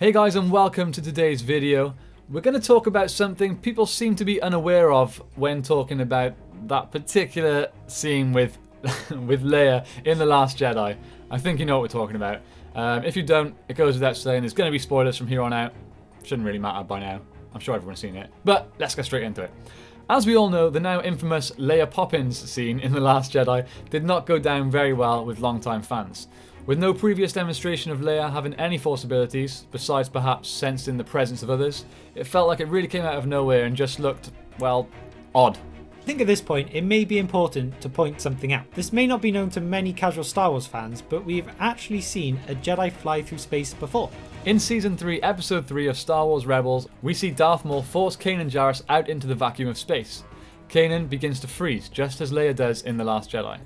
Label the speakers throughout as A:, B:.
A: Hey guys, and welcome to today's video. We're going to talk about something people seem to be unaware of when talking about that particular scene with with Leia in The Last Jedi. I think you know what we're talking about. If you don't, it goes without saying, there's going to be spoilers from here on out. Shouldn't really matter by now. I'm sure everyone's seen it. But let's get straight into it. As we all know, the now infamous Leia Poppins scene in The Last Jedi did not go down very well with longtime fans. With no previous demonstration of Leia having any Force abilities, besides perhaps sensing the presence of others, it felt like it really came out of nowhere and just looked, well, odd.
B: I think at this point it may be important to point something out. This may not be known to many casual Star Wars fans, but we've actually seen a Jedi fly through space before.
A: In Season 3, Episode 3 of Star Wars Rebels, we see Darth Maul force Kanan Jarrus out into the vacuum of space. Kanan begins to freeze, just as Leia does in The Last Jedi.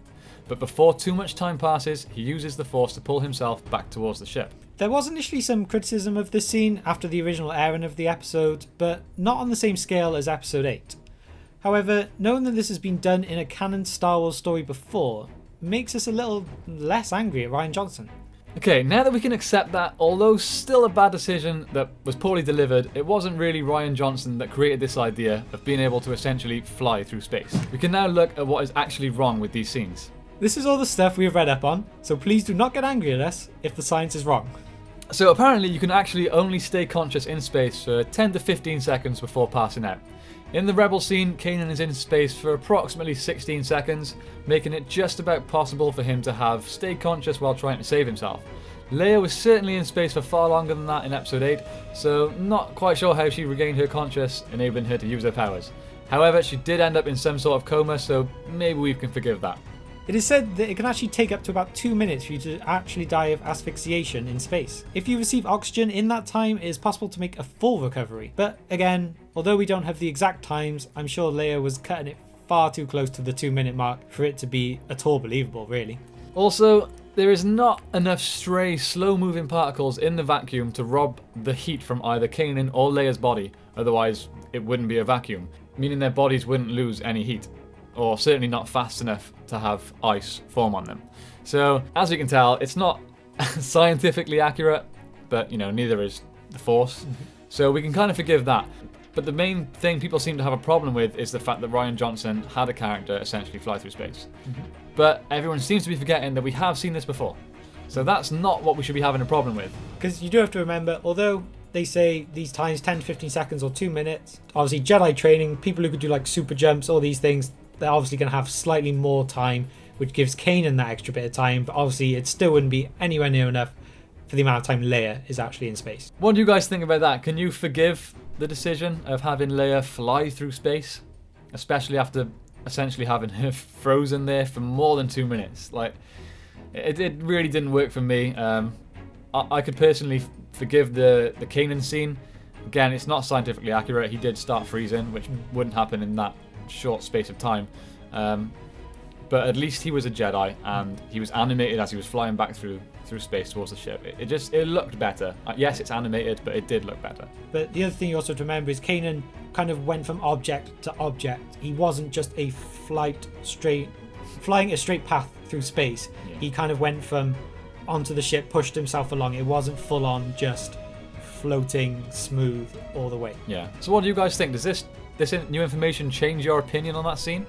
A: But before too much time passes, he uses the Force to pull himself back towards the ship.
B: There was initially some criticism of this scene after the original airing of the episode, but not on the same scale as Episode 8. However, knowing that this has been done in a canon Star Wars story before, makes us a little less angry at Rian Johnson.
A: Okay, now that we can accept that, although still a bad decision that was poorly delivered, it wasn't really Rian Johnson that created this idea of being able to essentially fly through space. We can now look at what is actually wrong with these scenes.
B: This is all the stuff we have read up on, so please do not get angry at us if the science is wrong.
A: So apparently you can actually only stay conscious in space for 10 to 15 seconds before passing out. In the Rebel scene, Kanan is in space for approximately 16 seconds, making it just about possible for him to have stayed conscious while trying to save himself. Leia was certainly in space for far longer than that in Episode 8, so not quite sure how she regained her conscious, enabling her to use her powers. However, she did end up in some sort of coma, so maybe we can forgive that.
B: It is said that it can actually take up to about 2 minutes for you to actually die of asphyxiation in space. If you receive oxygen in that time, it is possible to make a full recovery. But again, although we don't have the exact times, I'm sure Leia was cutting it far too close to the 2-minute mark for it to be at all believable, really.
A: Also, there is not enough stray, slow-moving particles in the vacuum to rob the heat from either Kanan or Leia's body, otherwise it wouldn't be a vacuum, meaning their bodies wouldn't lose any heat. Or certainly not fast enough to have ice form on them. So, as you can tell, it's not scientifically accurate, but, you know, neither is the Force. So we can kind of forgive that. But the main thing people seem to have a problem with is the fact that Rian Johnson had a character essentially fly through space. But everyone seems to be forgetting that we have seen this before. So that's not what we should be having a problem with.
B: Because you do have to remember, although they say these times 10 to 15 seconds or 2 minutes, obviously Jedi training, people who could do like super jumps, all these things, they're obviously going to have slightly more time, which gives Kanan that extra bit of time, but obviously it still wouldn't be anywhere near enough for the amount of time Leia is actually in space.
A: What do you guys think about that? Can you forgive the decision of having Leia fly through space? Especially after essentially having her frozen there for more than 2 minutes. Like, it really didn't work for me. I could personally forgive the Kanan scene. Again, it's not scientifically accurate. He did start freezing, which wouldn't happen in that short space of time, but at least he was a Jedi and he was animated as he was flying back through space towards the ship. It looked better. Yes, it's animated, but it did look better.
B: But the other thing you also have to remember is Kanan kind of went from object to object. He wasn't just flying a straight path through space.
A: Yeah.
B: He kind of went from onto the ship, pushed himself along. It wasn't full on just floating smooth all the way.
A: Yeah. So what do you guys think? Does this new information change your opinion on that scene?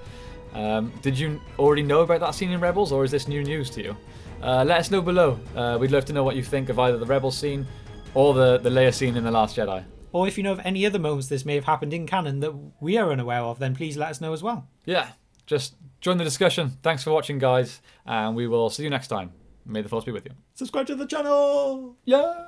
A: Did you already know about that scene in Rebels, or is this new news to you? Let us know below. We'd love to know what you think of either the Rebels scene or the Leia scene in The Last Jedi.
B: Or if you know of any other moments this may have happened in canon that we are unaware of, then please let us know as well.
A: Yeah, just join the discussion. Thanks for watching, guys, and we will see you next time. May the Force be with you.
B: Subscribe to the channel!
A: Yeah!